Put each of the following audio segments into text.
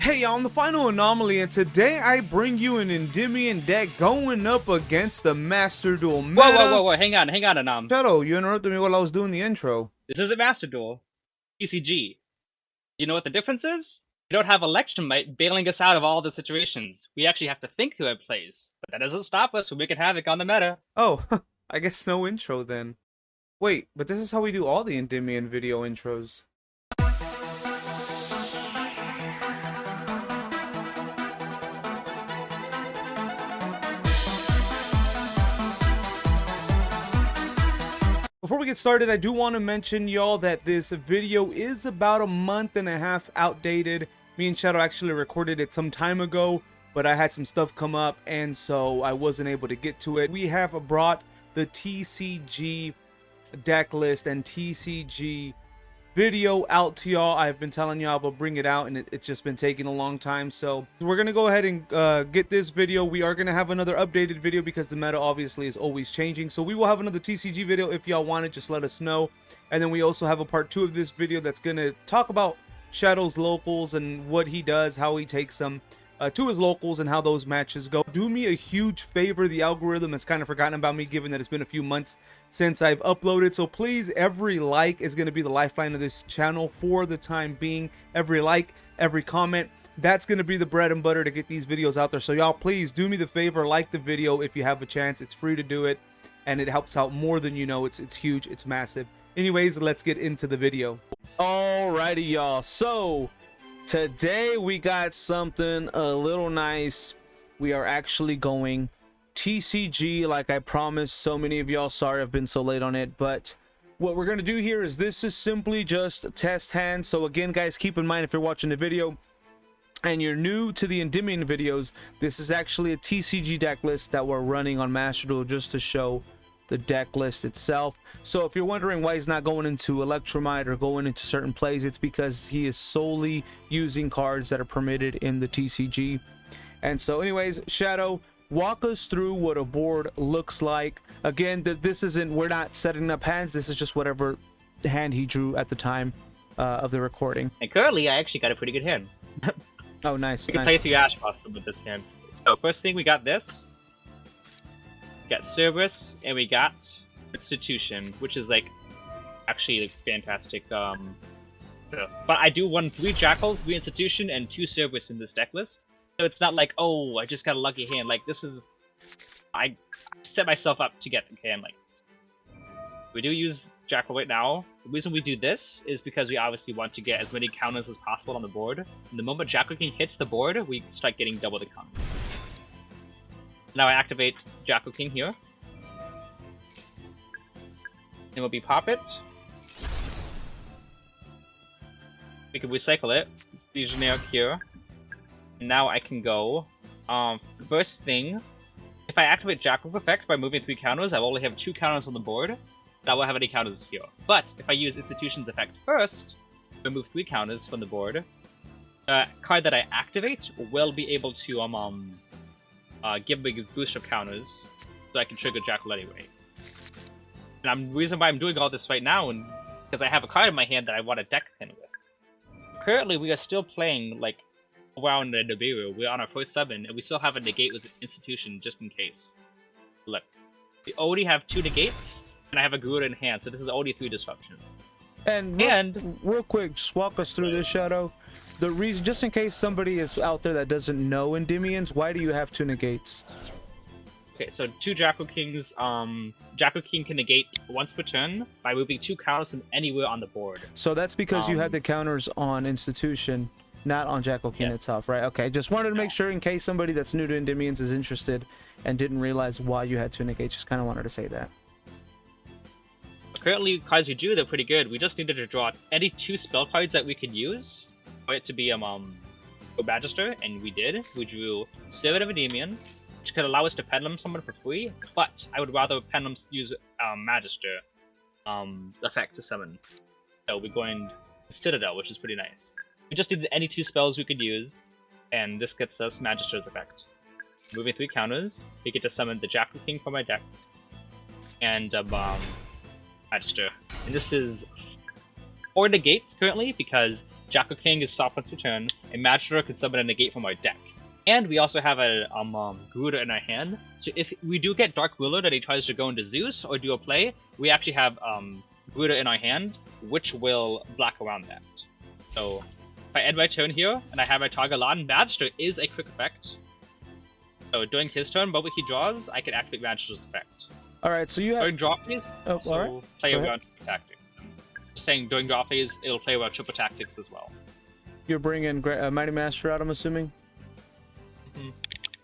Hey y'all, I'm the final anomaly, and today I bring you an Endymion deck going up against the Master Duel meta. Whoa, hang on, Anam. Shadow, you interrupted me while I was doing the intro. This isn't Master Duel. TCG. You know what the difference is? We don't have Election Might bailing us out of all the situations. We actually have to think through our plays. But that doesn't stop us from making havoc on the meta. Oh, I guess no intro then. Wait, but this is how we do all the Endymion video intros. Before we get started, I do want to mention y'all that this video is about a month and a half outdated. Me and Shadow actually recorded it some time ago, but I had some stuff come up and so I wasn't able to get to it. We have brought the TCG deck list and TCG video out to y'all. I've been telling y'all I'll bring it out, and it's just been taking a long time. So we're gonna go ahead and get this video. We are gonna have another updated video because the meta obviously is always changing. So we will have another TCG video. If y'all want it, just let us know. And then we also have a part 2 of this video that's gonna talk about Shadow's locals and what he does, how he takes them to his locals, and how those matches go. Do me a huge favor. The algorithm has kind of forgotten about me, given that it's been a few months since I've uploaded. So please, every like is going to be the lifeline of this channel for the time being. Every like, every comment, that's going to be the bread and butter to get these videos out there. So y'all, please do me the favor, like the video if you have a chance. It's free to do it, and it helps out more than you know. It's huge, it's massive. Anyways, let's get into the video. Alrighty, y'all. So today we got something a little nice. We are actually going TCG like I promised. So many of y'all, sorry I've been so late on it, but what we're going to do here is this is simply just test hand. So again, guys, keep in mind, if you're watching the video and you're new to the Endymion videos, this is actually a TCG deck list that we're running on Master Duel just to show the deck list itself. So if you're wondering why he's not going into Electromite or going into certain plays, it's because he is solely using cards that are permitted in the TCG. And so anyways, Shadow, walk us through what a board looks like. Again, this isn't, we're not setting up hands, this is just whatever hand he drew at the time of the recording. And currently, I actually got a pretty good hand. Oh, nice. We can play through Ash Blossom with this hand. So first thing, we got this. We got Cerberus, and we got Institution, which is like actually like fantastic. But I do run 3 Jackals, 3 Institution, and 2 Cerberus in this deck list. So it's not like, oh, I just got a lucky hand. Like, this is, I set myself up to get a hand like this. We do use Jackal right now. The reason we do this is because we obviously want to get as many counters as possible on the board. And the moment Jackal King hits the board, we start getting double the counters. Now I activate Jackal King here. Then we'll pop it. We can recycle it. Be generic here. And now I can go. First thing, if I activate Jackal's effect by moving 3 counters, I will only have 2 counters on the board. I won't have any counters here. But if I use Institution's effect first, remove 3 counters from the board, the card that I activate will be able to give me a boost of counters, so I can trigger Jackal anyway. And the reason why I'm doing all this right now is because I have a card in my hand that I want to deck pin with. Currently, we are still playing like around the Nibiru. We're on our first summon, and we still have a negate with Institution just in case. Look, we already have 2 negates, and I have a Garuda in hand, so this is already 3 disruptions. And real quick, just walk us through this, Shadow. The reason, just in case somebody is out there that doesn't know Endymions, why do you have 2 negates? Okay, so 2 Jackal Kings. Jackal King can negate once per turn by moving 2 counters from anywhere on the board. So that's because you had the counters on Institution, not on Jackal King itself, right? Okay, just wanted to make sure in case somebody that's new to Endymions is interested and didn't realize why you had 2 negates. Just kind of wanted to say that. Currently, cards we drew, they're pretty good. We just needed to draw any 2 spell cards that we could use for it to be Magister, and we did. We drew Mythical Endymion, which could allow us to pendulum someone for free, but I would rather pendulum use Magister effect to summon. So we're going Citadel, which is pretty nice. We just needed any 2 spells we could use, and this gets us Magister's effect. Moving 3 counters, we get to summon the Jackal King from my deck, and Magister. And this is 4 negates currently, because Jackal King is soft once per turn, and Magister can summon a negate from our deck. And we also have a Garuda in our hand, so if we do get Dharc Reload and he tries to go into Zeus or do a play, we actually have Garuda in our hand, which will block around that. So if I end my turn here and I have my target on, Magister is a quick effect. So during his turn, but when he draws, I can activate Magister's effect. Alright, so you have... During draw phase, play around triple tactics. Just saying, during draw phase, it'll play around triple tactics as well. You're bringing Mighty Master out, I'm assuming? Mm-hmm.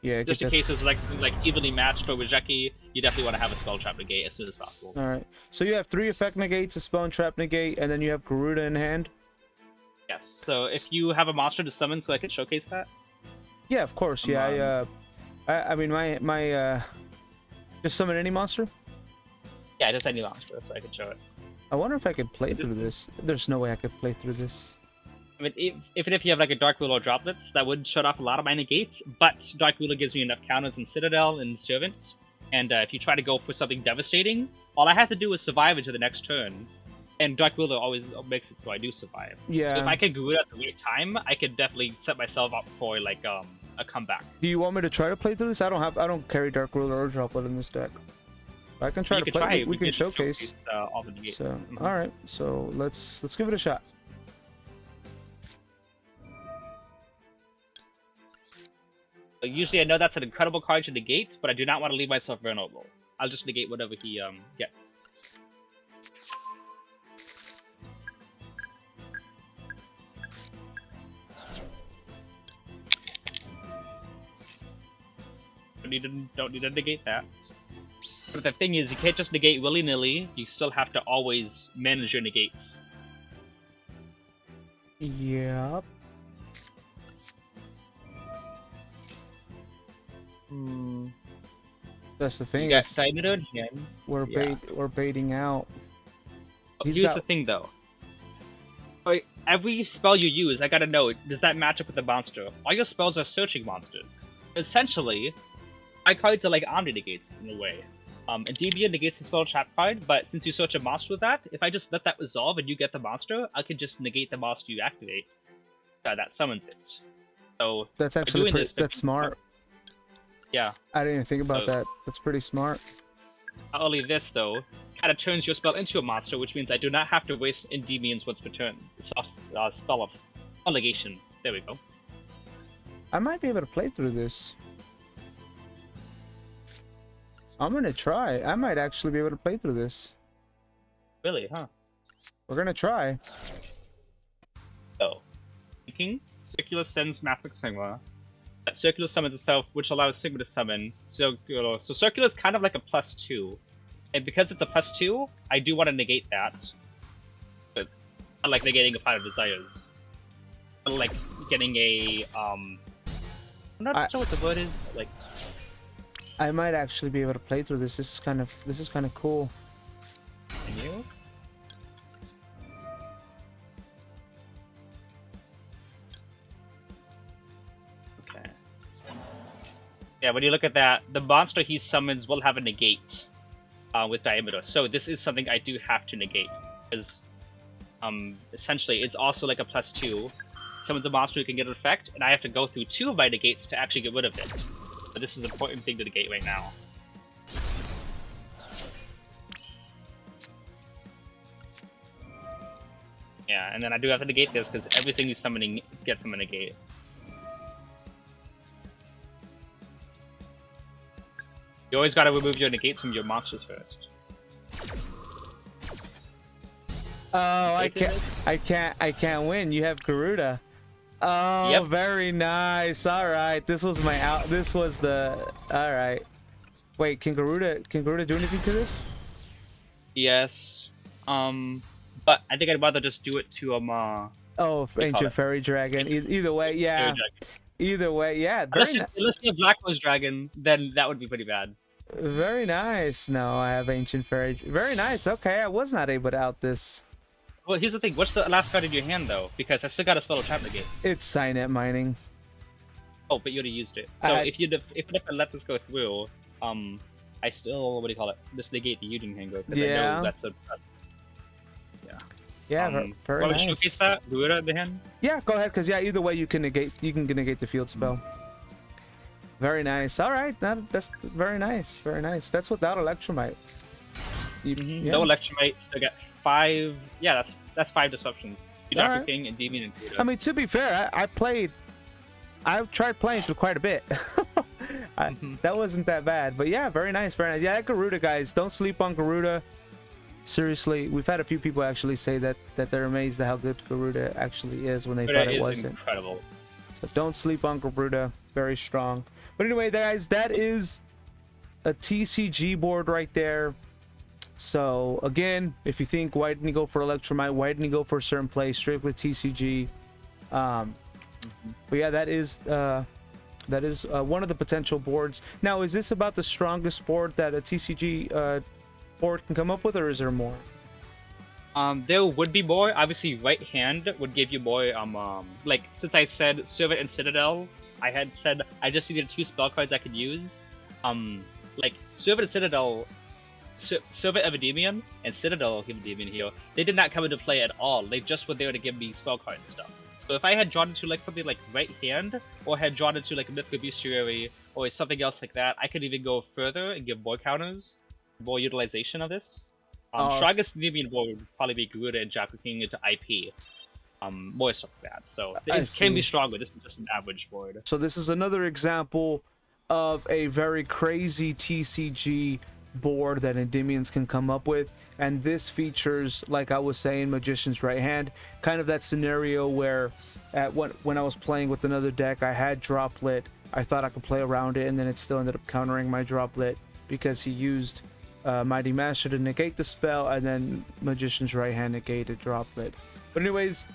Yeah, just in cases like evenly matched or Wizeki, you definitely want to have a spell trap negate as soon as possible. Alright, so you have 3 effect negates, a spell and trap negate, and then you have Garuda in hand? Yes, so if you have a monster to summon so I can showcase that? Yeah, of course, yeah, I mean, my just summon any monster? Yeah, just any monster, so I can show it. I wonder if I could play through this. There's no way I could play through this. I mean, even if you have like a Dharc Reload droplets, that would shut off a lot of my negates, but Dharc Reload gives me enough counters in Citadel and Servant, and if you try to go for something devastating, all I have to do is survive into the next turn, and Dharc Reload always makes it so I do survive. Yeah. So if I can Garuda at the right time, I could definitely set myself up for like a comeback. Do you want me to try to play through this? I don't carry Dharc Reload or droplet in this deck. I can try to play. We can showcase. All the negates. So, all right. So let's give it a shot. So usually I know that's an incredible card to negate, but I do not want to leave myself vulnerable. I'll just negate whatever he gets. Don't need to negate that. But the thing is, you can't just negate willy-nilly, you still have to always manage your negates. Yep. That's the thing. We're baiting out. Here's the thing, though. Every spell you use, I gotta know, does that match up with the monster? All your spells are searching monsters. Essentially, my cards are like Omni negates in a way. Endymion negates the spell trap card, but since you search a monster with that, if I just let that resolve and you get the monster, I can just negate the monster you activate. That summons it. So that's actually that's smart. Yeah. I didn't even think about that. That's pretty smart. Not only this, though, kind of turns your spell into a monster, which means I do not have to waste Endymions once per turn. It's a spell of negation. There we go. I might be able to play through this. I'm gonna try. I might actually be able to play through this. Really, huh? We're gonna try. So, thinking, Circular sends Mathematic Sigma. That Circular summons itself, which allows Sigma to summon. So Circular is kind of like a +2. And because it's a +2, I do want to negate that. But I like negating a Fire of Desires. I like getting a, I'm not sure what the word is, but like... I might actually be able to play through this. This is kind of cool. Can you? Okay. Yeah, when you look at that, the monster he summons will have a negate with diameter. So this is something I do have to negate because essentially it's also like a +2. Summons a monster who can get an effect, and I have to go through 2 of my negates to actually get rid of it. But this is an important thing to negate right now. Yeah, and then I do have to negate this because everything he's summoning gets him a negate. You always gotta remove your negates from your monsters first. Oh, I can't win. You have Garuda. Oh, yep. Very nice. All right, this was my out. This was the. All right. Wait, can Garuda do anything to this? Yes. But I think I'd rather just do it to Oh, Ancient Fairy Dragon. Either way, yeah. Either way, yeah. Unless you have Black Rose Dragon, then that would be pretty bad. Very nice. No, I have Ancient Fairy. Very nice. Okay, I was not able to out this. Well, here's the thing. What's the last card in your hand, though? Because I still got a spell trap negate. It's Signet Mining. Oh, but you already used it. So if I let this go through, I still, what do you call it? Just negate the Union Hanger. Yeah. I know that's a... Yeah. Yeah, very want me to nice. showcase that? Garuda at the hand? Yeah, go ahead, because yeah, either way you can negate the field spell. Very nice. All right, that's very nice. Very nice. That's without Electromite. Yeah. No Electromite, so I got 5. Yeah, that's 5 disruptions. Dr. King and Endymion and Garuda. I mean, to be fair, I've tried playing through quite a bit. That wasn't that bad, but yeah, very nice, very nice. Yeah, Garuda, guys, don't sleep on Garuda. Seriously, we've had a few people actually say that they're amazed at how good Garuda actually is when they thought it wasn't. Incredible. So don't sleep on Garuda. Very strong. But anyway, guys, that is a TCG board right there. So again, if you think why didn't you go for Electromite, why didn't you go for a certain play, strictly TCG. But yeah, that is one of the potential boards. Now, is this about the strongest board that a TCG board can come up with, or is there more? There would be more. Obviously, right hand would give you more. Like since I said Servant and Citadel, I had said I just needed 2 spell cards I could use. Like Servant and Citadel, Servant of Endymion and Citadel of Endymion here, they did not come into play at all. They just were there to give me spell cards and stuff. So if I had drawn into like something like right hand, or had drawn into like a Mythical Bestiary or something else like that, I could even go further and give more counters, more utilization of this. Strongest Endymion board would probably be Garuda and Jackal King into IP. More stuff like that. So it can be stronger. This is just an average board. So this is another example of a very crazy TCG board that Endymions can come up with, and this features, like I was saying, Magician's Right Hand, kind of that scenario where when I was playing with another deck, I had Droplet, I thought I could play around it, and then it still ended up countering my Droplet because he used Mighty Master to negate the spell, and then Magician's Right Hand negated Droplet. But anyways,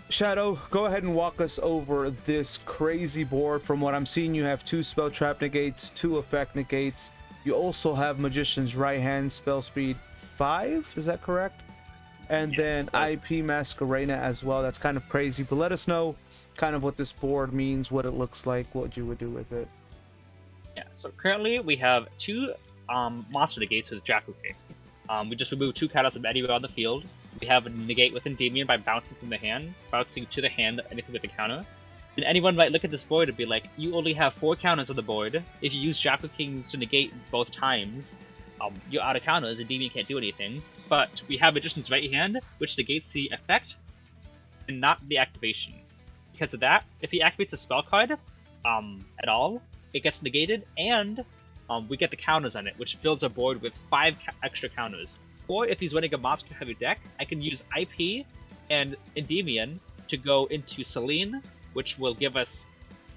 Shadow, go ahead and walk us over this crazy board. From what I'm seeing, you have 2 spell trap negates, 2 effect negates. You also have Magician's Right Hand, spell speed 5, is that correct? And then IP Masquerana as well. That's kind of crazy, but let us know kind of what this board means, what it looks like, what you would do with it. Yeah, so currently we have 2 monster negates with Jackal King. We just removed 2 counters from anywhere on the field. We have a negate with Endymion by bouncing from the hand, bouncing to the hand, anything with a counter. And anyone might look at this board and be like, you only have 4 counters on the board. If you use Jackal Kings to negate both times, you're out of counters, Endymion can't do anything. But we have Magician's Right Hand, which negates the effect and not the activation. Because of that, if he activates a spell card at all, it gets negated, and we get the counters on it, which fills a board with 5 extra counters. Or if he's running a monster-heavy deck, I can use IP and Endymion to go into Selene, which will give us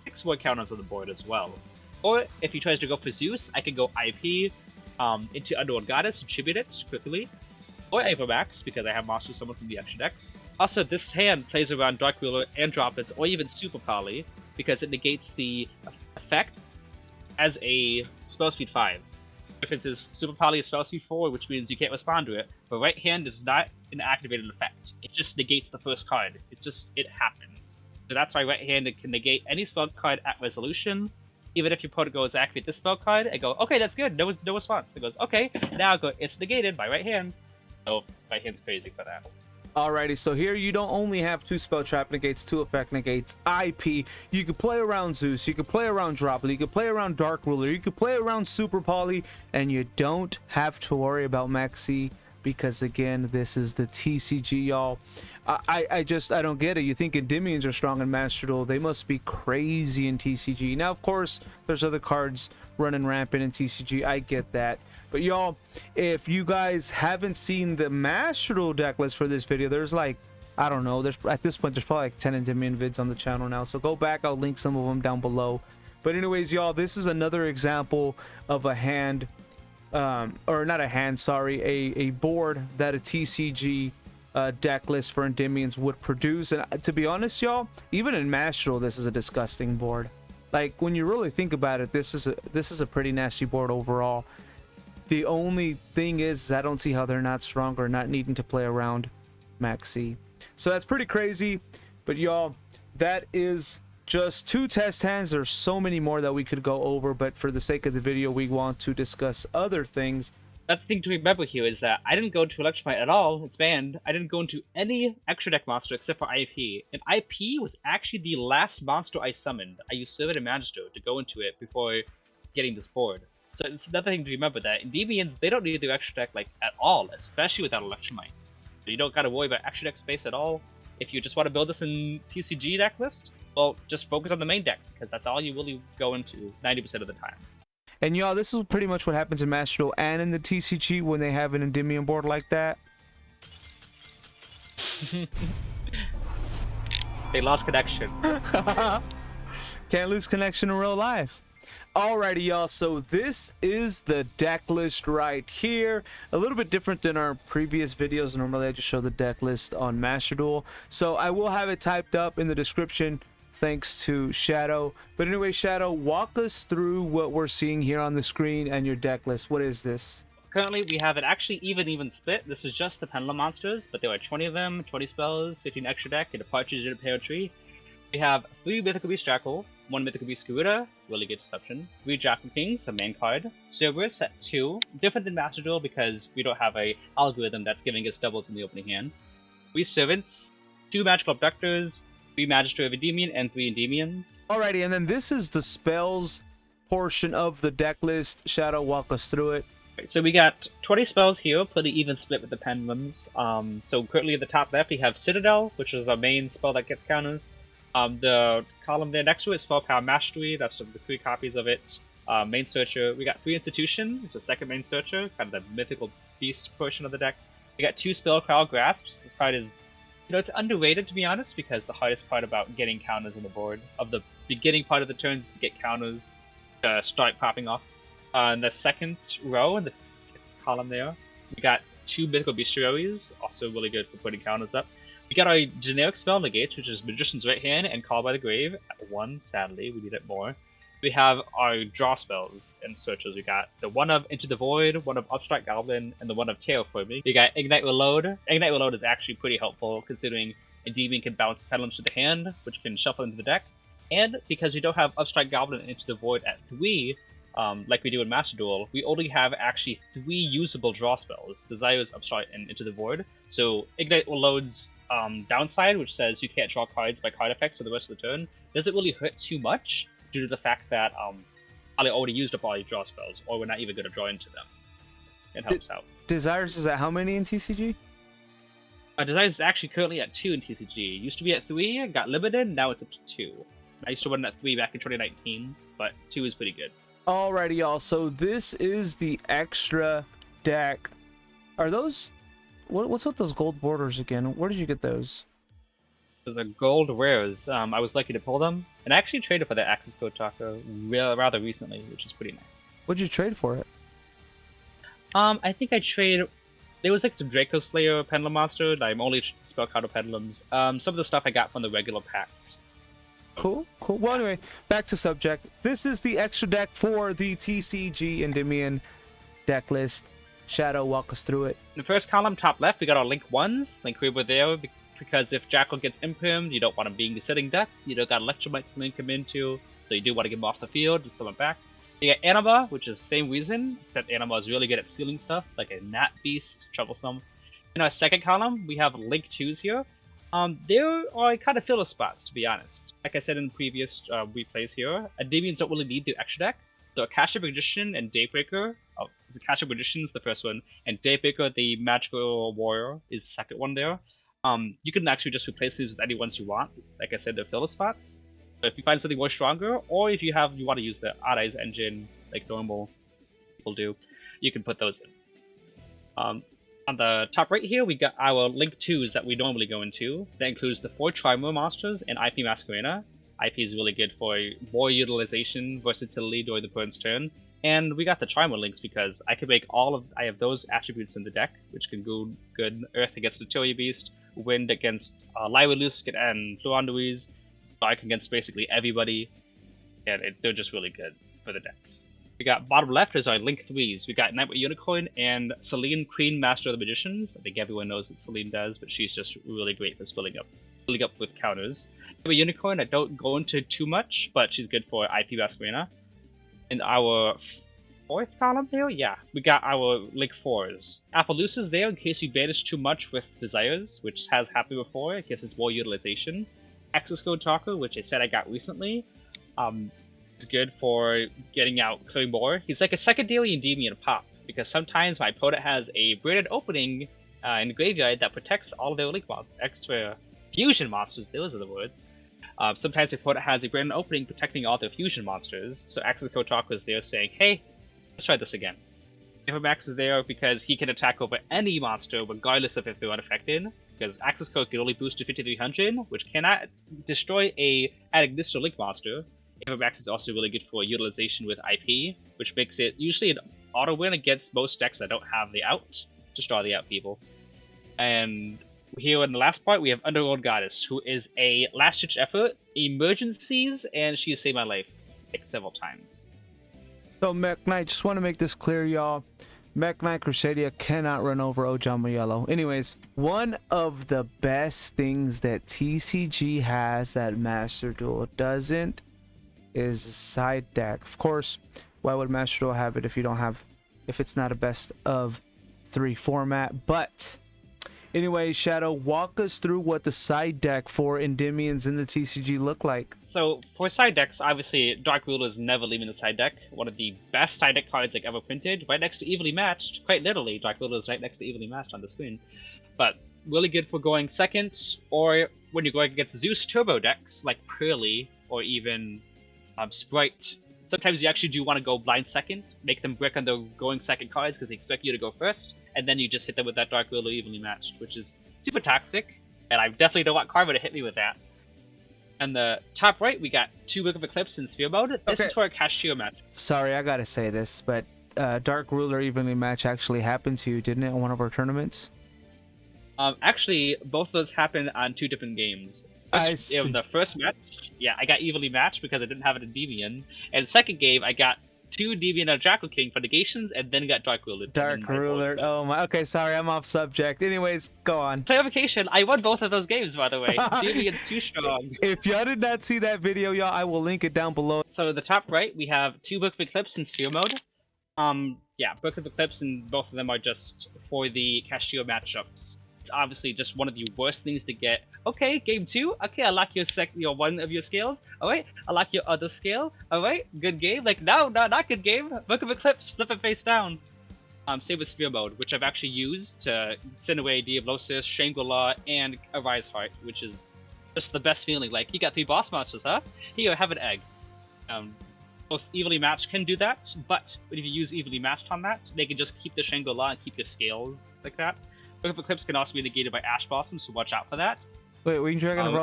6 more counters on the board as well. Or if he tries to go for Zeus, I can go IP into Underworld Goddess and tribute it quickly. Or Avermax, because I have Monster Summon from the extra deck. Also, this hand plays around Dark Ruler and Droplets, or even Super Poly, because it negates the effect as a spell speed 5. The difference is Super Poly is spell speed 4, which means you can't respond to it, but Right Hand is not an activated effect. It just negates the first card. It happened. So that's why Right Hand can negate any spell card at resolution. Even if your opponent goes activate this spell card, I go, okay, that's good, no response. It goes, okay, now I go, it's negated by Right Hand. So Right Hand's crazy for that. Alrighty, so here you don't only have 2 spell trap negates, 2 effect negates, IP. You could play around Zeus, you could play around Droplet, you could play around Dark Ruler, you could play around Super Poly, and you don't have to worry about Maxi, because again, this is the TCG, y'all. I don't get it. You think Endymions are strong in Master Duel, they must be crazy in TCG. Now, of course, there's other cards running rampant in TCG, I get that. But y'all, if you guys haven't seen the Master Duel deck list for this video, there's like, I don't know, at this point there's probably like 10 Endymion vids on the channel now, so go back, I'll link some of them down below. But anyways, y'all, this is another example of a hand, or not a hand, sorry, a board that a TCG deck list for Endymions would produce. And to be honest, y'all, even in Master Duel, this is a disgusting board. Like, when you really think about it, this is a pretty nasty board overall. The only thing is I don't see how they're not stronger, not needing to play around Maxi. So that's pretty crazy. But y'all, that is just 2 test hands. There's so many more that we could go over, but for the sake of the video, we want to discuss other things That's the thing to remember here is that I didn't go into Electromite at all. It's banned. I didn't go into any extra deck monster except for IP. And IP was actually the last monster I summoned. I used Servant and Magister to go into it before getting this board. So it's another thing to remember that Endymions, they don't need their extra deck like at all, especially without Electromite. So you don't gotta worry about extra deck space at all. If you just want to build this in TCG deck list, well, just focus on the main deck, because that's all you really go into 90% of the time. And y'all, this is pretty much what happens in Master Duel and in the TCG when they have an Endymion board like that. They lost connection. Can't lose connection in real life. Alrighty, y'all, so this is the deck list right here. A little bit different than our previous videos. Normally I just show the deck list on Master Duel. So I will have it typed up in the description thanks to Shadow. But anyway, Shadow, walk us through what we're seeing here on the screen and your deck list. What is this? Currently, we have it actually even split. This is just the Pendulum monsters, but there are 20 of them, 20 spells, 15 extra deck, and a partridge in a pear tree. We have 3 Mythical Beast Jackal, 1 Mythical Beast Garuda, really good deception, 3 Jackal Kings, the main card, Cerberus at 2, different than Master Duel because we don't have a algorithm that's giving us doubles in the opening hand, 3 Servants, 2 Magical Abductors, 3 Magister of Endymion, and 3 Endymions. Alrighty, and then this is the spells portion of the deck list. Shadow, walk us through it. So we got 20 spells here, pretty even split with the pendulums. So currently at the top left we have Citadel, which is our main spell that gets counters. The column there next to it, Spell Power Mastery, that's the 3 copies of it. Main Searcher, we got 3 Institution, which is the second main Searcher, kind of the Mythical Beast portion of the deck. We got 2 Spell Crowd Grasps. This card is, it's underrated to be honest, because the hardest part about getting counters on the board, of the beginning part of the turn, is to get counters to start popping off. In the second row, in the column there, we got 2 Mythical Bestiaries, also really good for putting counters up. We got our generic spell Negate, which is Magician's Right Hand and Call by the Grave at 1, sadly, we need it more. We have our draw spells and searches. We got the one of Into the Void, one of Upstart Goblin, and the one of Terraforming. We got Igknight Reload. Igknight Reload is actually pretty helpful considering Endymion can bounce pendulums to the hand, which can shuffle into the deck. And because we don't have Upstart Goblin and Into the Void at 3, like we do in Master Duel, we only have actually 3 usable draw spells, Desires, Upstart, and Into the Void. So Igknight Reload's downside, which says you can't draw cards by card effects for the rest of the turn, doesn't really hurt too much due to the fact that I already used up all your draw spells, or we're not even going to draw into them. It helps out. Desires is at how many in TCG? Desires is actually currently at 2 in TCG. It used to be at 3, got limited, now it's up to 2. I used to run at 3 back in 2019, but 2 is pretty good. Alrighty, y'all. So this is the extra deck. Are those... What's with those gold borders again? Where did you get those? Those are gold rares. I was lucky to pull them, and I actually traded for the Accesscode Talker rather recently, which is pretty nice. What'd you trade for it? I think I traded... There was like the Draco Slayer Pendulum Monster, I'm only spell card of Pendulums. Some of the stuff I got from the regular packs. Cool. Well, anyway, back to subject. This is the extra deck for the TCG Endymion deck list. Shadow, walk us through it. In the first column, top left, we got our Link 1s. Linkuriboh there, because if Jackal gets imprimed, you don't want him being the sitting deck. You don't got Electromite to link him into, so you do want to get him off the field and summon back. You got Anima, which is the same reason, except Anima is really good at stealing stuff, like a Nat Beast, troublesome. In our second column, we have Link 2s here. There are kind of filler spots, to be honest. Like I said in previous replays here, Endymions don't really need the extra deck. So Akashic Magician and Daybreaker, Akashic Magician is the first one, and Daybreaker, the Magical Warrior, is the second one there. You can actually just replace these with any ones you want. Like I said, they're filler spots. So if you find something more stronger, or if you want to use the Odd Eyes engine, like normal people do, you can put those in. On the top right here, we got our Link 2s that we normally go into. That includes the 4 Trimer monsters and IP Masquerana. IP is really good for more utilization, versatility during the opponent's turn. And we got the Trimer links because I can make I have those attributes in the deck, which can go good. Earth against the Tilly Beast, Wind against Lyra Luskin and Fluanduiz, Dark against basically everybody, and they're just really good for the deck. We got bottom left is our Link 3s. We got Knightmare Unicorn and Selene, Queen Master of the Magicians. I think everyone knows what Selene does, but she's just really great for filling up with counters. Knightmare Unicorn, I don't go into too much, but she's good for IP Masquerana. And our fourth column here? Yeah, we got our Link 4s. Apollousa's there in case you banish too much with Desires, which has happened before, in case it's more utilization. Accesscode Talker, which I said I got recently, is good for getting out clearing more. He's like a secondary Endymion pop, because sometimes my opponent has a Verdant opening in the graveyard that protects all their Link monsters, extra fusion monsters, those are the words. Sometimes the opponent has a Verdant opening protecting all their fusion monsters, so Accesscode Talker is there saying, hey, let's try this again. Max is there because he can attack over any monster regardless of if they're unaffected, because Access Code can only boost to 5300, which cannot destroy a Igknight Link monster. Max is also really good for utilization with IP, which makes it usually an auto win against most decks that don't have the out. Just draw the out people. And here in the last part, we have Underworld Goddess, who is a last-ditch effort, emergencies, and she has saved my life like several times. So Mech Knight, just want to make this clear, y'all. Mech Knight Crusadia cannot run over Ojama Yellow. Anyways, one of the best things that TCG has that Master Duel doesn't is a side deck. Of course, why would Master Duel have it if it's not a best of 3 format? But anyway, Shadow, walk us through what the side deck for Endymions in the TCG look like. So, for side decks, obviously, Dharc Ruler is never leaving the side deck. One of the best side deck cards like ever printed, right next to Evenly Matched. Quite literally, Dharc Ruler is right next to Evenly Matched on the screen. But really good for going second, or when you're going against Zeus Turbo decks, like Pearly, or even Sprite. Sometimes you actually do want to go blind second, make them brick on the going second cards because they expect you to go first, and then you just hit them with that Dharc Ruler Evenly Matched, which is super toxic, and I definitely don't want Karma to hit me with that. On the top right, we got 2 Book of Eclipse in Sphere mode. This is for a Cashier match. Sorry, I gotta say this, but Dharc Ruler Evenly Match actually happened to you, didn't it, in one of our tournaments? Actually, both of those happened on 2 different games. I see. In the first match, yeah, I got evenly matched because I didn't have it in Endymion. And the second game, I got 2 Endymion and Jackal King for negations, and then got Dharc Ruler. Dharc Ruler. Oh my. Okay, sorry, I'm off subject. Anyways, go on. Clarification: I won both of those games, by the way. Endymion's too strong. If y'all did not see that video, y'all, I will link it down below. So the top right, we have 2 Book of Eclipse in Sphere mode. Yeah, Book of Eclipse, and both of them are just for the Cashier matchups. Obviously, just one of the worst things to get. Okay, game 2. Okay, I like your one of your scales. All right, I like your other scale. All right, good game. Like, no, not good game. Book of Eclipse, flip it face down. Same with Sphere mode, which I've actually used to send away Diablosis, Shangri-La, and Arise Heart, which is just the best feeling. Like, you got 3 boss monsters, huh? Here, have an egg. Both Evenly Matched can do that, but if you use Evenly Matched on that, they can just keep the Shangri-La and keep your scales like that. Book of Eclipse can also be negated by Ash Blossom, so watch out for that. Wait, Winged Dragon of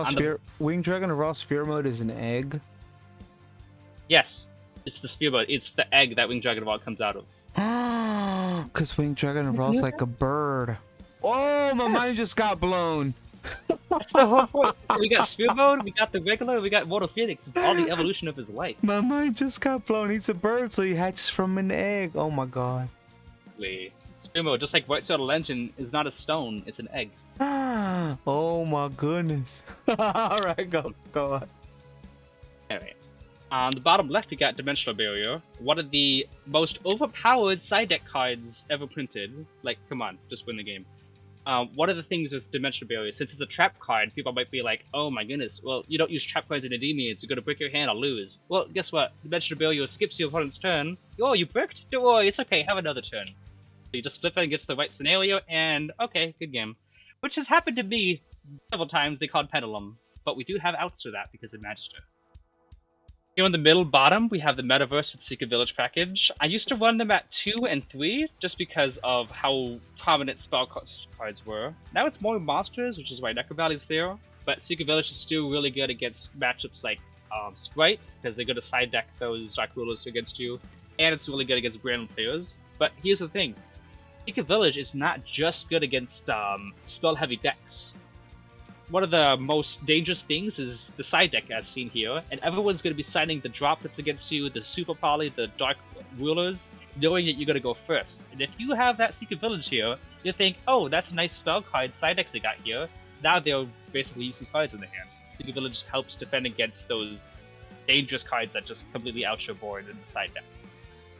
Raw Sphere mode is an egg? Yes, it's the Sphere mode. It's the egg that Winged Dragon of Raw comes out of. Because Winged Dragon of Raw is like a bird. Oh, my mind just got blown. That's the whole point. We got Sphere mode, we got the regular, we got Mortal Phoenix. It's all the evolution of his life. My mind just got blown. He's a bird, so he hatches from an egg. Oh my god. Wait. Sphere mode, just like White Sword Legend, is not a stone, it's an egg. Oh my goodness. Alright, go on. Anyway, on the bottom left we got Dimensional Barrier, one of the most overpowered side deck cards ever printed. Like, come on, just win the game. One of the things with Dimensional Barrier, since it's a trap card, people might be like, oh my goodness, well, you don't use trap cards in Endymion, you're gonna break your hand or lose. Well, guess what? Dimensional Barrier skips your opponent's turn. Oh, you bricked? Don't worry, it's okay, have another turn. So you just flip it and gets the right scenario, and okay, good game. Which has happened to me several times. They called Pendulum, but we do have outs for that because of Magister. Here in the middle bottom, we have the Metaverse with Secret Village package. I used to run them at 2 and 3 just because of how prominent spell cards were. Now it's more monsters, which is why Necro Valley's there. But Secret Village is still really good against matchups like Sprite, because they're going to side deck those Dharc Rulers against you, and it's really good against random players. But here's the thing. Secret Village is not just good against spell-heavy decks. One of the most dangerous things is the side deck as seen here, and everyone's going to be siding the drop that's against you, the Super Poly, the Dharc Rulers, knowing that you're going to go first. And if you have that Secret Village here, you think, oh, that's a nice spell card side decks they got here. Now they'll basically use these cards in their hand. Secret Village helps defend against those dangerous cards that just completely out your board in the side deck.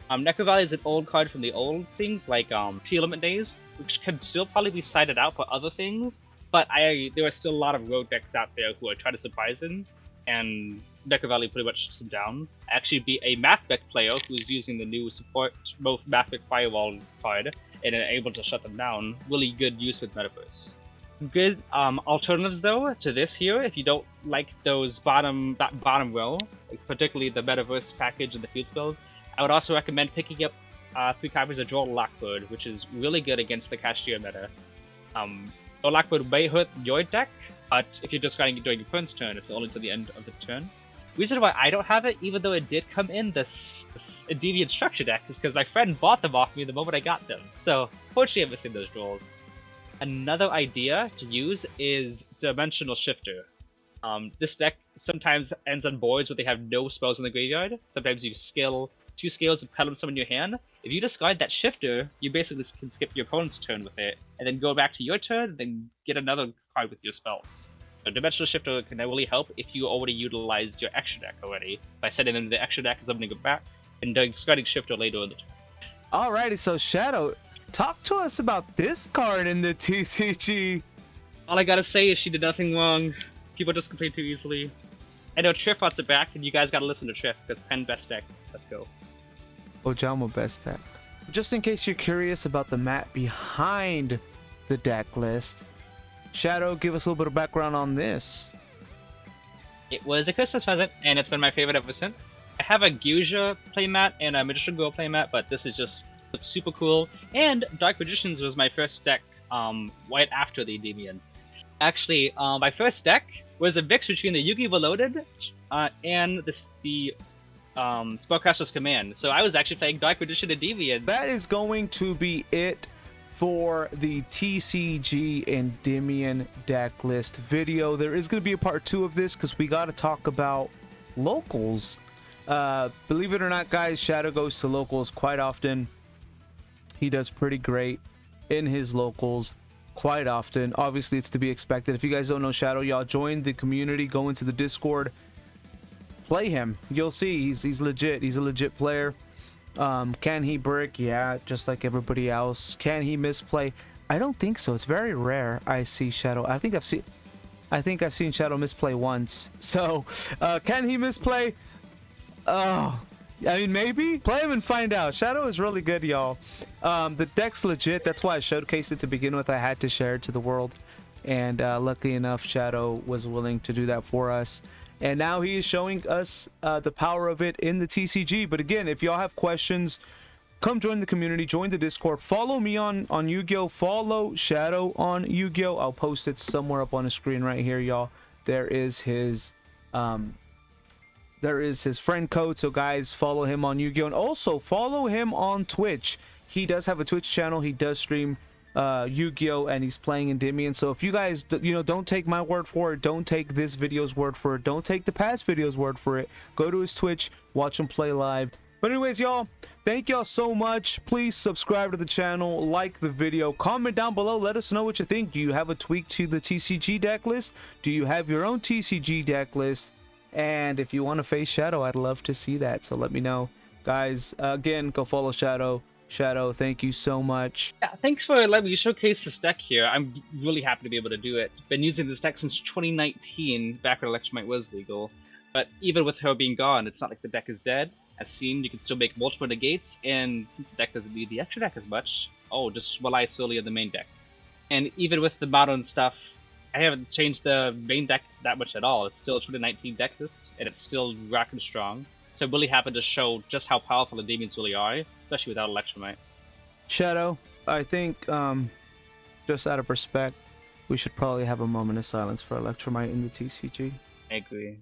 Necro Valley is an old card from the old things, like T-Element days, which can still probably be sided out for other things, but there are still a lot of rogue decks out there who are trying to surprise him, and Necro Valley pretty much shuts him down. Actually be a Math Deck player who's using the new support, both Math Deck Firewall card, and are able to shut them down. Really good use with Metaverse. Good alternatives though to this here, if you don't like that bottom row, particularly the Metaverse package and the field spells, I would also recommend picking up 3 copies of Droll Lockbird, which is really good against the Cashier meta. Droll Lockbird may hurt your deck, but if you're just going during your opponent's turn, it's only to the end of the turn. Reason why I don't have it, even though it did come in this Endymion structure deck, is because my friend bought them off me the moment I got them. So, fortunately I'm missing those Drolls. Another idea to use is Dimensional Shifter. This deck sometimes ends on boards where they have no spells in the graveyard. Sometimes you skill 2 scales and put them in your hand. If you discard that Shifter, you basically can skip your opponent's turn with it, and then go back to your turn, then get another card with your spells. So Dimensional Shifter can really help if you already utilized your extra deck already, by sending them the extra deck and summoning it back, and discarding Shifter later in the turn. Alrighty, so Shadow, talk to us about this card in the TCG. All I gotta say is she did nothing wrong. People just complain too easily. I know Triff wants it back, and you guys gotta listen to Triff, because Pen best deck. Let's go. Ojama best deck. Just in case you're curious about the mat behind the deck list, Shadow, give us a little bit of background on this. It was a Christmas present, and it's been my favorite ever since. I have a YuGiOh playmat and a Magician Girl playmat, but this is just super cool. And Dark Magicians was my first deck right after the Endymions. Actually, my first deck was a mix between the YuGiOh Reloaded and the Spellcaster's Command. So I was actually playing Dark Magician Endymion. That is going to be it for the TCG Endymion deck list video. There is going to be a part 2 of this because we got to talk about locals. Believe it or not, guys, Shadow goes to locals quite often. He does pretty great in his locals quite often. Obviously, it's to be expected. If you guys don't know Shadow, y'all join the community, go into the Discord, play him. You'll see he's legit. He's a legit player. Can he brick? Yeah, just like everybody else. Can he misplay? I don't think so. It's very rare I see Shadow. I think I've seen Shadow misplay once. So, can he misplay? Oh, I mean, maybe. Play him and find out. Shadow is really good, y'all. The deck's legit. That's why I showcased it to begin with. I had to share it to the world. And luckily enough, Shadow was willing to do that for us. And now he is showing us the power of it in the TCG. But again, if y'all have questions, come join the community, join the Discord, follow me on YuGiOh, follow Shadow on YuGiOh. I'll post it somewhere up on the screen right here, y'all. There is his friend code, so guys, follow him on YuGiOh, and also follow him on Twitch. He does have a Twitch channel. He does stream YuGiOh, and he's playing Endymion. So if you guys, don't take my word for it, don't take this video's word for it, don't take the past video's word for it, go to his Twitch, watch him play live. But anyways, y'all, thank y'all so much. Please subscribe to the channel, like the video, comment down below, let us know what you think. Do you have a tweak to the TCG deck list? Do you have your own TCG deck list? And if you want to face Shadow, I'd love to see that, so let me know. Guys, again, go follow Shadow. Shadow, thank you so much. Yeah, thanks for letting me showcase this deck here. I'm really happy to be able to do it. Been using this deck since 2019, back when Electromite was legal. But even with her being gone, it's not like the deck is dead. As seen, you can still make multiple negates, and since the deck doesn't need the extra deck as much, just rely solely on the main deck. And even with the modern stuff, I haven't changed the main deck that much at all. It's still a 2019 deck list, and it's still rocking strong. So I'm really happy to show just how powerful the demons really are, especially without Electromite. Shadow, I think, just out of respect, we should probably have a moment of silence for Electromite in the TCG. I agree.